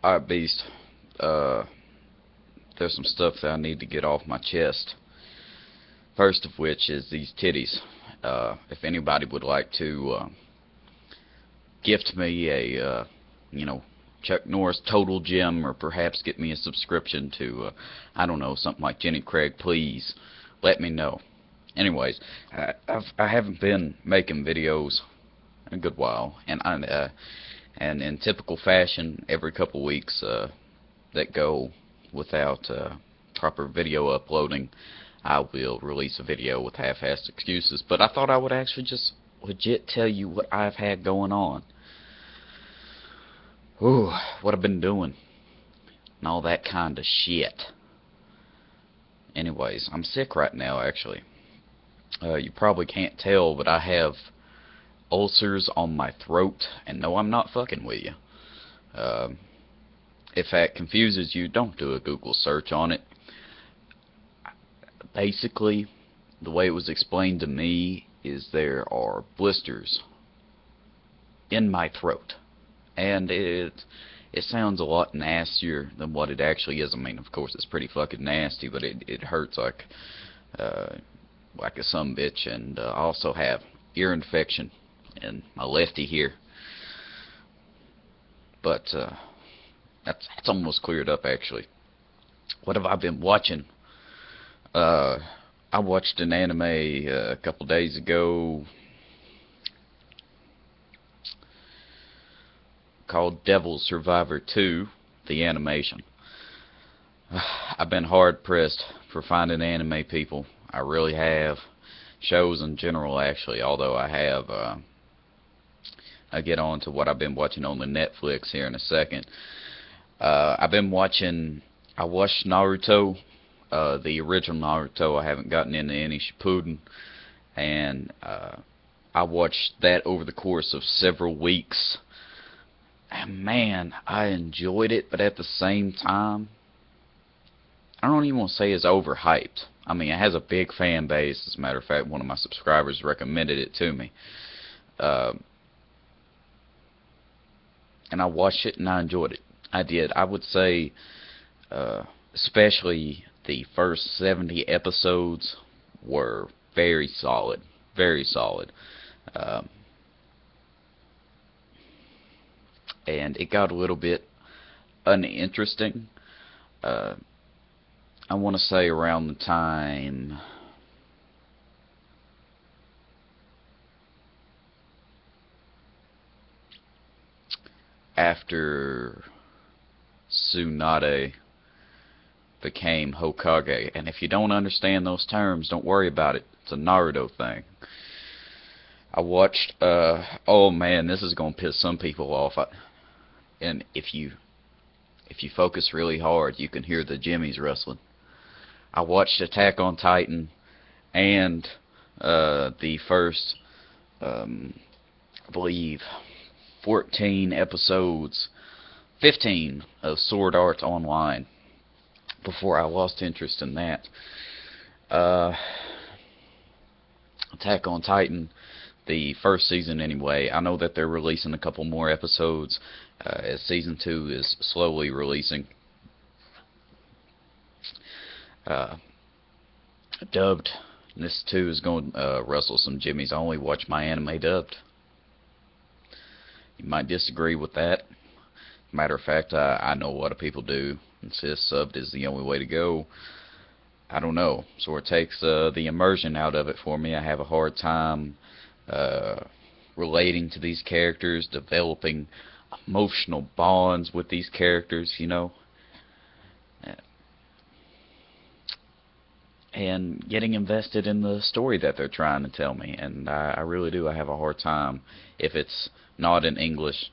Alright, Beast. Uh, there's some stuff that I need to get off my chest. First of which is these titties. If anybody would like to gift me a, Chuck Norris Total Gem, or perhaps get me a subscription to, I don't know, something like Jenny Craig, please let me know. Anyways, I haven't been making videos in a good while, and in typical fashion, every couple weeks that go without proper video uploading, I will release a video with half-assed excuses. But I thought I would actually just legit tell you what I've had going on. Ooh, what I've been doing, and all that kind of shit. Anyways, I'm sick right now, actually. You probably can't tell, but I have ulcers on my throat, and no, I'm not fucking with you. If that confuses you, don't do a Google search on it. Basically, the way it was explained to me is there are blisters in my throat, and it sounds a lot nastier than what it actually is. I mean, of course, it's pretty fucking nasty, but it hurts like a sumbitch. And I also have ear infection in my lefty here, but that's almost cleared up, actually. What have I been watching? I watched an anime a couple days ago called Devil Survivor 2, the animation. I've been hard pressed for finding anime, people. I really have. Shows in general, actually, although I have I'll get on to what I've been watching on the Netflix here in a second. I watched Naruto, the original Naruto. I haven't gotten into any Shippuden, and I watched that over the course of several weeks. And man, I enjoyed it, but at the same time, I don't even want to say it's overhyped. I mean, it has a big fan base. As a matter of fact, one of my subscribers recommended it to me. And I watched it and I enjoyed it. I did. I would say, especially the first 70 episodes were very solid. Very solid. And it got a little bit uninteresting. I want to say around the time after Tsunade became Hokage. And if you don't understand those terms, don't worry about it. It's a Naruto thing. I watched, oh man, this is going to piss some people off. And if you focus really hard, you can hear the jimmies rustling. I watched Attack on Titan and the first, I believe, 14 episodes, 15 of Sword Art Online before I lost interest in that. Attack on Titan, the first season anyway. I know that they're releasing a couple more episodes as season 2 is slowly releasing. Dubbed. This too is going to rustle some jimmies. I only watch my anime dubbed. You might disagree with that. Matter of fact, I know a lot of people do. Insist subbed is the only way to go. I don't know. Sort of takes the immersion out of it for me. I have a hard time relating to these characters, developing emotional bonds with these characters, you know. And getting invested in the story that they're trying to tell me. And I really do. I have a hard time if it's not in English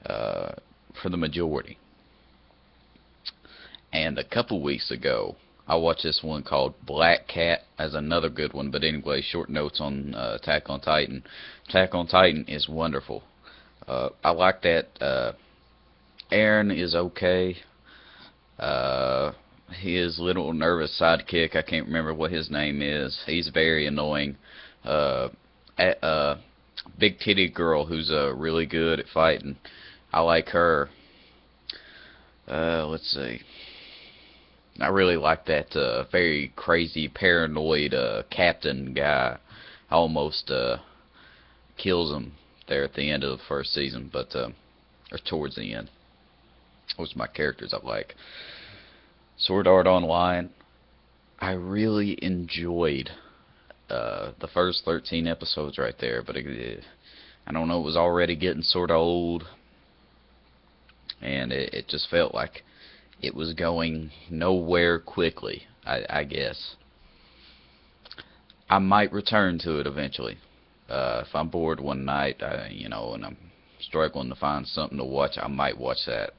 for the majority. And a couple weeks ago, I watched this one called Black Cat as another good one. But anyway, short notes on Attack on Titan. Attack on Titan is wonderful. I like that Eren is okay. His little nervous sidekick, I can't remember what his name is. He's very annoying. Big titty girl who's really good at fighting. I like her. Let's see. I really like that very crazy, paranoid captain guy. Almost kills him there at the end of the first season, but or towards the end. Those are my characters I like. Sword Art Online. I really enjoyed the first 13 episodes right there, but I don't know, it was already getting sort of old, and it just felt like it was going nowhere quickly, I guess. I might return to it eventually. If I'm bored one night, and I'm struggling to find something to watch, I might watch that.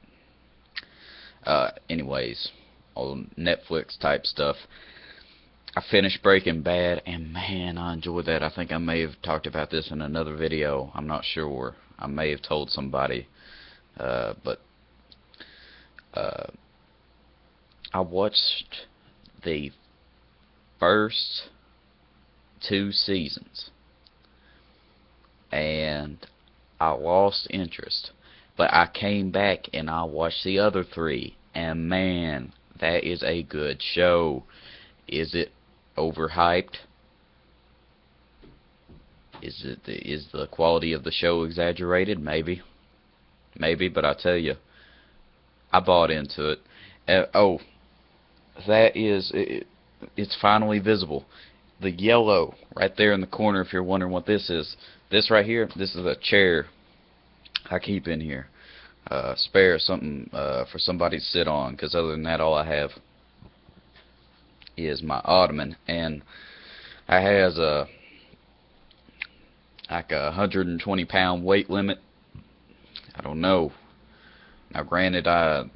Anyways, on Netflix type stuff, I finished Breaking Bad, and man, I enjoyed that. I think I may have talked about this in another video. I'm not sure. I may have told somebody, but I watched the first 2 seasons, and I lost interest. But I came back and I watched the other 3, and man, that is a good show. Is it overhyped? Is the quality of the show exaggerated? Maybe, but I tell you, I bought into it. Oh, it's finally visible. The yellow right there in the corner, if you're wondering what this is. This right here, this is a chair I keep in here. Spare something for somebody to sit on, because other than that, all I have is my ottoman, and I has like a 120-pound weight limit. I don't know. Now, granted, I'm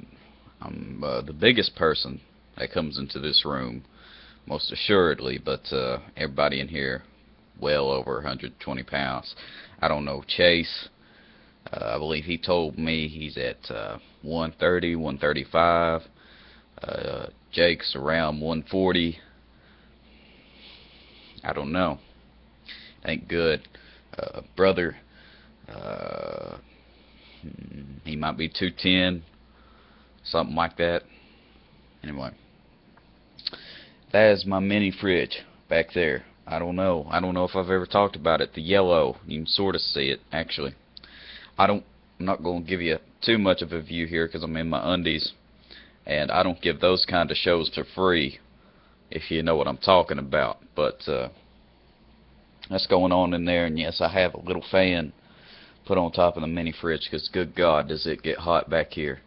the biggest person that comes into this room, most assuredly, but everybody in here well over 120 pounds. I don't know Chase. I believe he told me he's at 130, 135. Jake's around 140. I don't know. Ain't good. Brother, he might be 210, something like that. Anyway, that is my mini fridge back there. I don't know if I've ever talked about it. The yellow, you can sort of see it actually. I'm not going to give you too much of a view here because I'm in my undies, and I don't give those kind of shows for free, if you know what I'm talking about. But that's going on in there, and yes, I have a little fan put on top of the mini fridge because good God, does it get hot back here.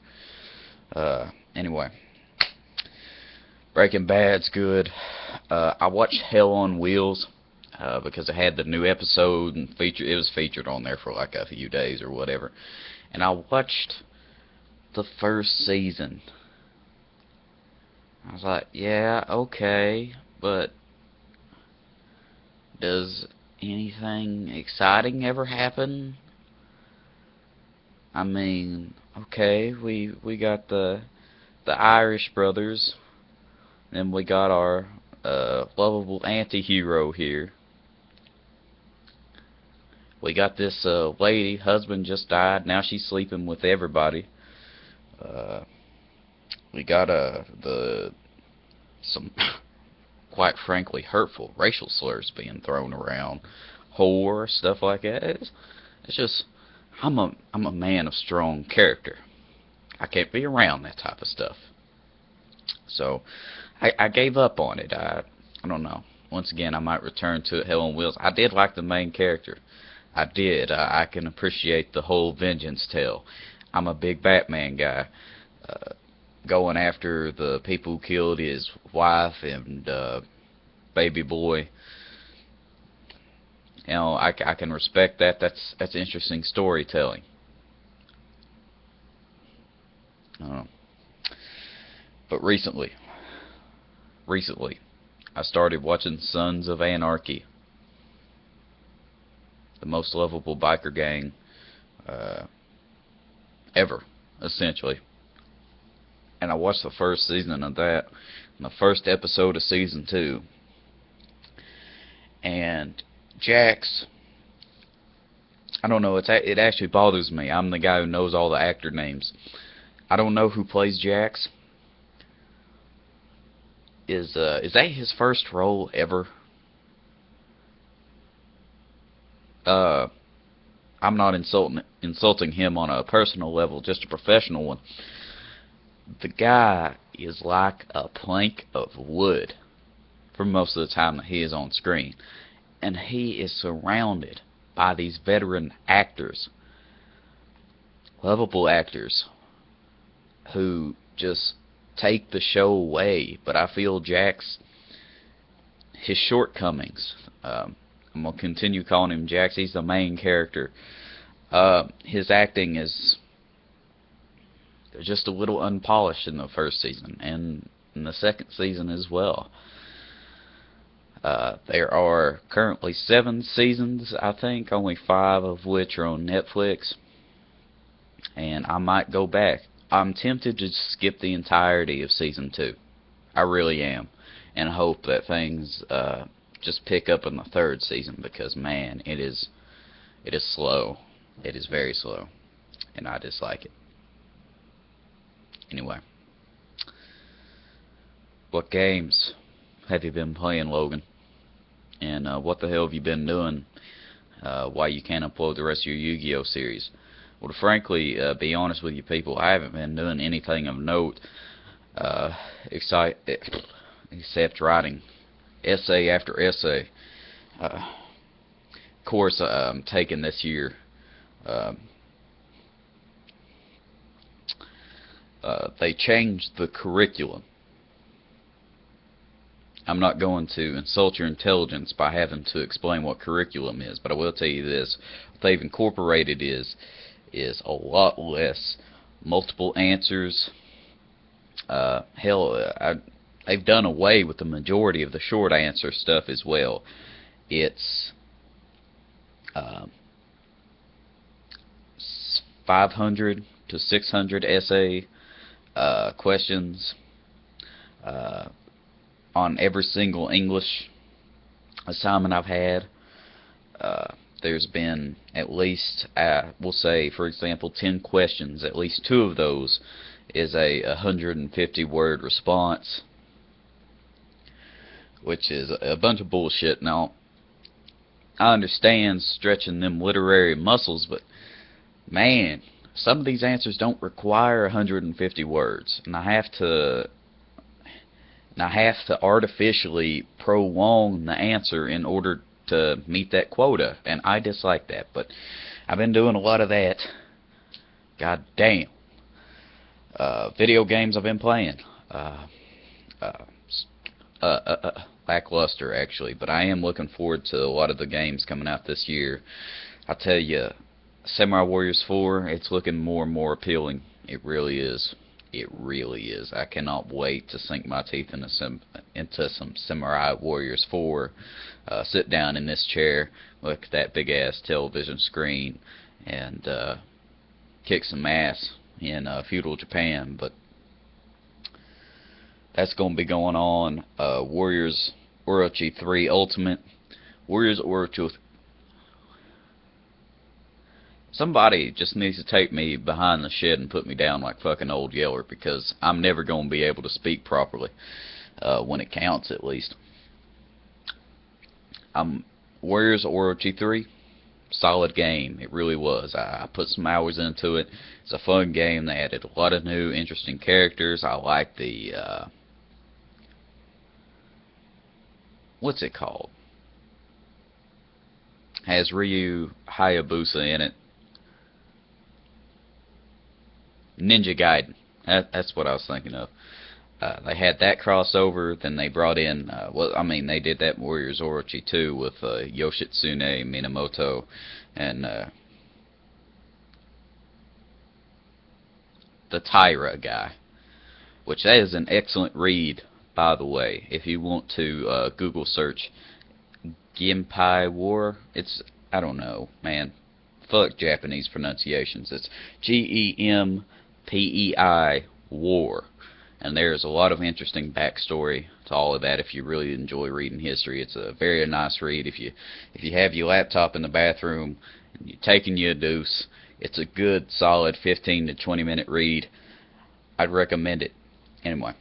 Anyway, Breaking Bad's good. I watched Hell on Wheels because it had the new episode, and it was featured on there for like a few days or whatever. And I watched the first season. I was like, yeah, okay, but does anything exciting ever happen? I mean, okay, we got the Irish brothers, then we got our lovable anti-hero here. We got this lady, husband just died, now she's sleeping with everybody. We got some quite frankly hurtful racial slurs being thrown around, whore, stuff like that. It's just I'm a man of strong character. I can't be around that type of stuff. So I gave up on it. I don't know. Once again, I might return to Hell on Wheels. I did like the main character. I did. I can appreciate the whole vengeance tale. I'm a big Batman guy. Going after the people who killed his wife and baby boy. You know, I can respect that. That's interesting storytelling. But recently, I started watching Sons of Anarchy, the most lovable biker gang ever, essentially. And I watched the first season of that, and the first episode of season 2. And Jax, I don't know, it actually bothers me. I'm the guy who knows all the actor names. I don't know who plays Jax. Is that his first role ever? Uh, I'm not insulting him on a personal level, just a professional one. The guy is like a plank of wood for most of the time that he is on screen, and he is surrounded by these veteran actors, lovable actors, who just take the show away. But I feel Jax, his shortcomings, I'm going to continue calling him Jax, he's the main character. His acting is just a little unpolished in the first season, and in the second season as well. There are currently 7 seasons, I think, only 5 of which are on Netflix, and I might go back. I'm tempted to skip the entirety of season 2. I really am, and hope that things just pick up in the 3rd season, because man, it is slow. It is very slow, and I dislike it. Anyway, what games have you been playing, Logan? And what the hell have you been doing why you can't upload the rest of your Yu-Gi-Oh series? Well, to frankly be honest with you people, I haven't been doing anything of note except writing essay after essay. Course I'm taking this year. They changed the curriculum. I'm not going to insult your intelligence by having to explain what curriculum is, but I will tell you this: what they've incorporated is a lot less multiple answers. They've done away with the majority of the short answer stuff as well. It's 500 to 600 essay questions on every single English assignment I've had. There's been at least, we'll say, for example, 10 questions. At least 2 of those is a 150-word response, which is a bunch of bullshit. Now, I understand stretching them literary muscles, but man, some of these answers don't require 150 words, and I have to artificially prolong the answer in order to meet that quota, and I dislike that. But I've been doing a lot of that. God damn. Video games I've been playing. Lackluster, actually, but I am looking forward to a lot of the games coming out this year. I tell you, Samurai Warriors 4, it's looking more and more appealing. It really is. It really is. I cannot wait to sink my teeth into some Samurai Warriors 4. Sit down in this chair, look at that big ass television screen, and kick some ass in feudal Japan. But that's going to be going on. Warriors Orochi 3 Ultimate. Warriors Orochi. Somebody just needs to take me behind the shed and put me down like fucking Old Yeller, because I'm never going to be able to speak properly, when it counts at least. Warriors Orochi 3, solid game. It really was. I put some hours into it. It's a fun game. They added a lot of new interesting characters. I like the, what's it called? Has Ryu Hayabusa in it. Ninja Gaiden. That's what I was thinking of. They had that crossover. Then they brought in, they did that in Warriors Orochi 2 with Yoshitsune Minamoto and the Taira guy, which that is an excellent read, by the way. If you want to Google search Genpai War, I don't know, man. Fuck Japanese pronunciations. It's Gempei War. And there's a lot of interesting backstory to all of that if you really enjoy reading history. It's a very nice read. If you have your laptop in the bathroom and you're taking you a deuce, it's a good, solid 15 to 20 minute read. I'd recommend it. Anyway,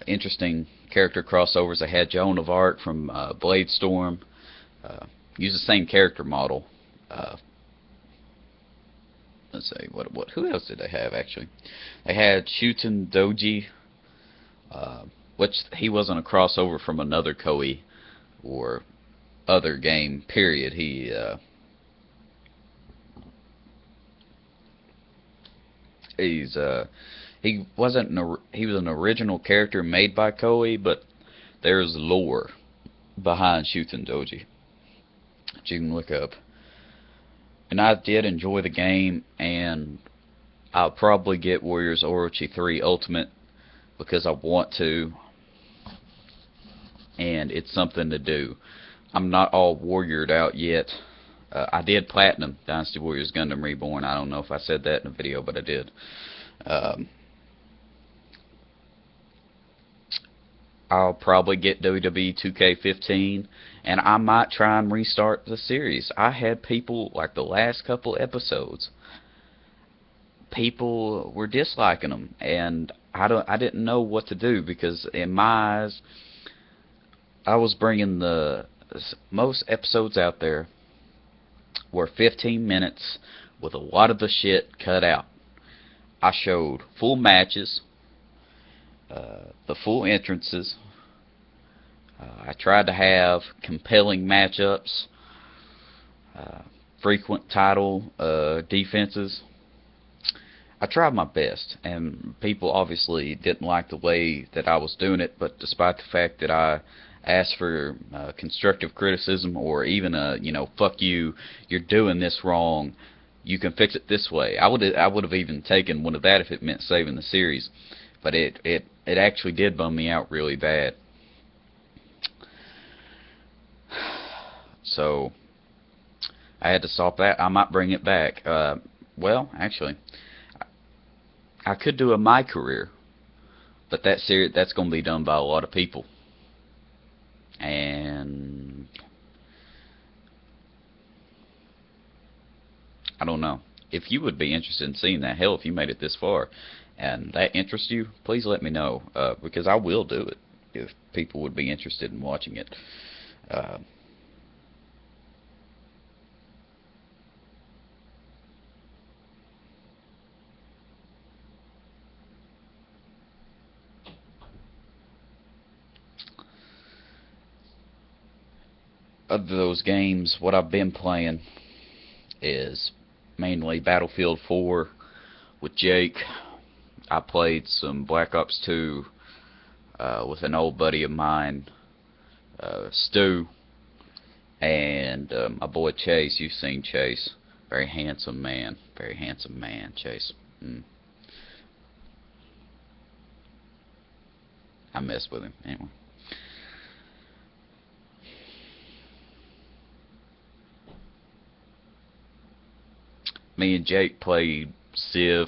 interesting character crossovers. I had Joan of Arc from Blade Storm. Use the same character model. Let's see, who else did they have actually? They had Shuten Doji, which he wasn't a crossover from another Koei or other game. Period. He was an original character made by Koei, but there's lore behind Shuten Doji that you can look up. And I did enjoy the game, and I'll probably get Warriors Orochi 3 Ultimate because I want to, and it's something to do. I'm not all warriored out yet. I did Platinum Dynasty Warriors Gundam Reborn. I don't know if I said that in a video, but I did. I'll probably get WWE 2K15, and I might try and restart the series. I had people, like the last couple episodes, people were disliking them, and I didn't know what to do, because in my eyes, I was bringing most episodes out there were 15 minutes with a lot of the shit cut out. I showed full matches, the full entrances. I tried to have compelling matchups, frequent title defenses. I tried my best, and people obviously didn't like the way that I was doing it, but despite the fact that I asked for constructive criticism, or even fuck you, you're doing this wrong, you can fix it this way. I would have even taken one of that if it meant saving the series, but it actually did bum me out really bad. So I had to stop that. I might bring it back. Well, actually, I could do a My Career, but that's going to be done by a lot of people, and I don't know. If you would be interested in seeing that, hell, if you made it this far and that interests you, please let me know, because I will do it if people would be interested in watching it. Of those games, what I've been playing is mainly Battlefield 4 with Jake. I played some Black Ops 2 with an old buddy of mine, Stu, and my boy Chase. You've seen Chase. Very handsome man. Very handsome man, Chase. I mess with him. Anyway. Me and Jake played Civ,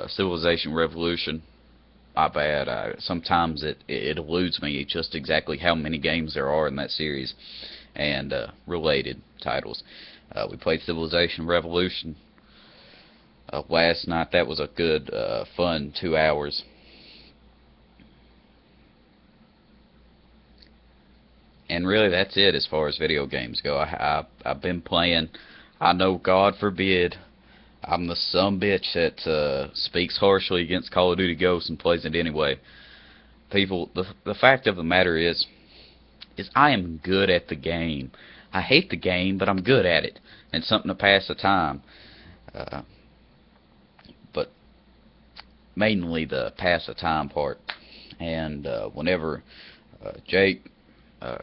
Civilization Revolution. My bad. Sometimes it eludes me just exactly how many games there are in that series, and related titles. We played Civilization Revolution last night. That was a good, fun 2 hours. And really, that's it as far as video games go. I've been playing. I know, God forbid, I'm the sumbitch that speaks harshly against Call of Duty Ghosts and plays it anyway. People, the fact of the matter is I am good at the game. I hate the game, but I'm good at it, and something to pass the time. But mainly the pass the time part. And whenever Jake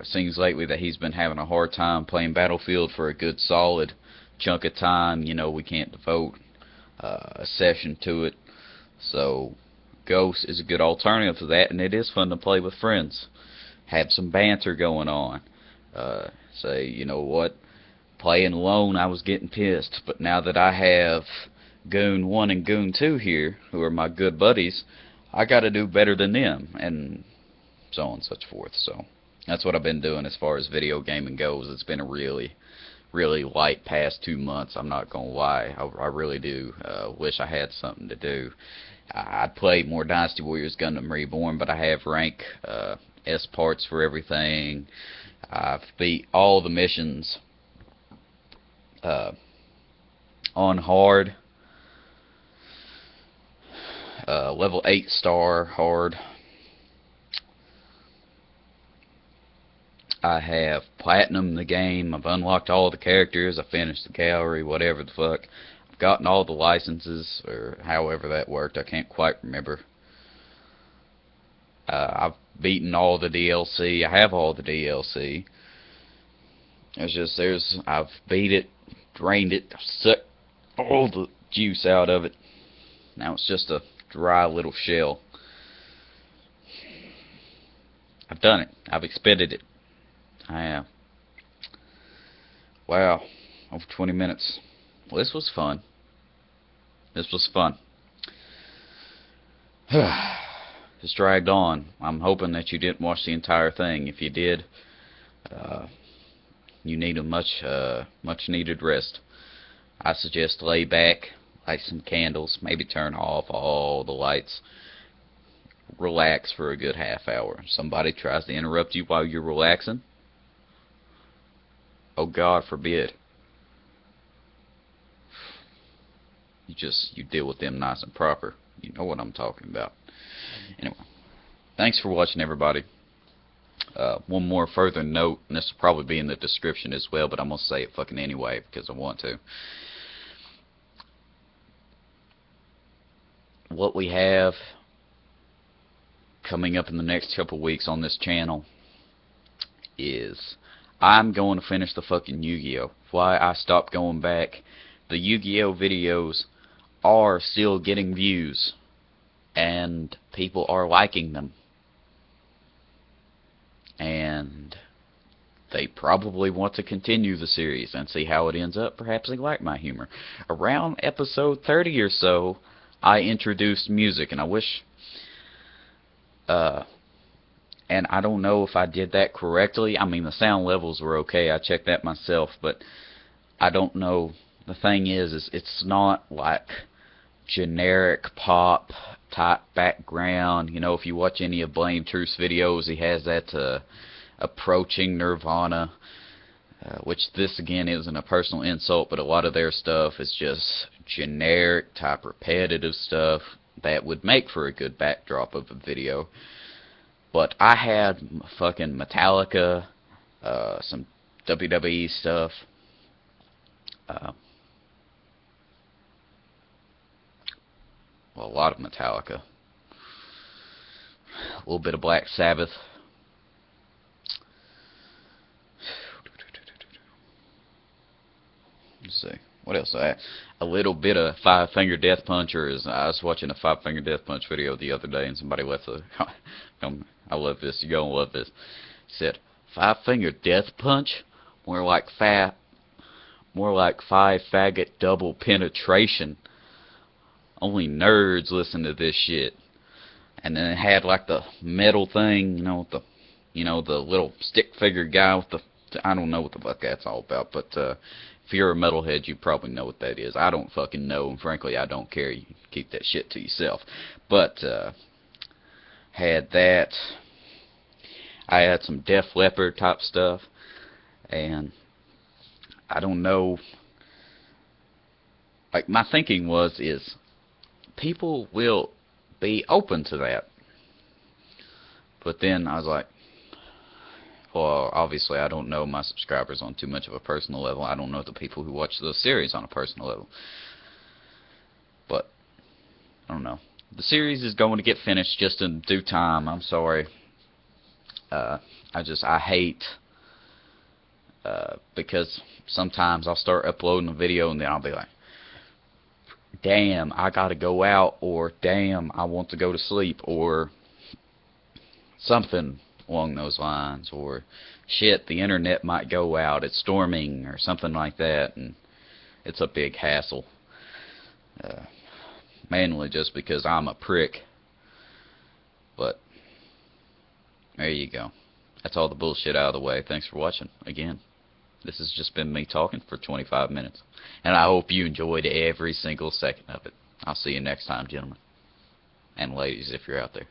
seems lately that he's been having a hard time playing Battlefield for a good solid chunk of time, we can't devote a session to it, so Ghost is a good alternative to that, and it is fun to play with friends, have some banter going on. Say, you know what, playing alone I was getting pissed, but now that I have Goon 1 and Goon 2 here, who are my good buddies, I gotta do better than them, and so on and so forth. So that's what I've been doing as far as video gaming goes. It's been a really really light past 2 months. I'm not gonna lie. I really do wish I had something to do. I'd play more Dynasty Warriors Gundam Reborn, but I have rank S parts for everything. I've beat all the missions on hard. Level 8 star hard. I have platinum the game. I've unlocked all the characters. I finished the gallery, whatever the fuck. I've gotten all the licenses, or however that worked. I can't quite remember. I've beaten all the DLC. I have all the DLC. I've beat it, drained it, sucked all the juice out of it. Now it's just a dry little shell. I've done it. I've expended it. I have. Wow. Over 20 minutes. Well, this was fun. This was fun. Just dragged on. I'm hoping that you didn't watch the entire thing. If you did, you need a much needed rest. I suggest lay back, light some candles, maybe turn off all the lights. Relax for a good half hour. Somebody tries to interrupt you while you're relaxing. Oh, God forbid. You deal with them nice and proper. You know what I'm talking about. Anyway, thanks for watching, everybody. One more further note, and this will probably be in the description as well, but I'm going to say it fucking anyway because I want to. What we have coming up in the next couple weeks on this channel is I'm going to finish the fucking Yu-Gi-Oh! Why I stopped going back. The Yu-Gi-Oh! Videos are still getting views, and people are liking them. And they probably want to continue the series and see how it ends up. Perhaps they like my humor. Around episode 30 or so, I introduced music, and I wish... and I don't know if I did that correctly. I mean, the sound levels were okay. I checked that myself, but I don't know. The thing is it's not like generic pop type background. You know, if you watch any of Blame Truth's videos, he has that approaching Nirvana, which this again isn't a personal insult, but a lot of their stuff is just generic type repetitive stuff that would make for a good backdrop of a video. But I had fucking Metallica, some WWE stuff, well, a lot of Metallica, a little bit of Black Sabbath. Let's see, what else I had? A little bit of Five Finger Death Punch, or I was watching a Five Finger Death Punch video the other day, and somebody left a, I love this, you're gonna love this. He said, Five Finger Death Punch? More like five faggot double penetration. Only nerds listen to this shit. And then it had like the metal thing, the little stick figure guy with the, I don't know what the fuck that's all about, but if you're a metalhead, you probably know what that is. I don't fucking know, and frankly, I don't care. You can keep that shit to yourself. But had that. I had some Def Leppard type stuff, and I don't know. Like, my thinking is people will be open to that. But then I was like, well, obviously I don't know my subscribers on too much of a personal level. I don't know the people who watch the series on a personal level. But, I don't know. The series is going to get finished just in due time. I'm sorry. I hate, because sometimes I'll start uploading a video and then I'll be like, damn, I gotta go out, or damn, I want to go to sleep, or something along those lines, or shit, the internet might go out, it's storming, or something like that, and it's a big hassle. Mainly just because I'm a prick. But there you go. That's all the bullshit out of the way. Thanks for watching again. This has just been me talking for 25 minutes. And I hope you enjoyed every single second of it. I'll see you next time, gentlemen. And ladies, if you're out there.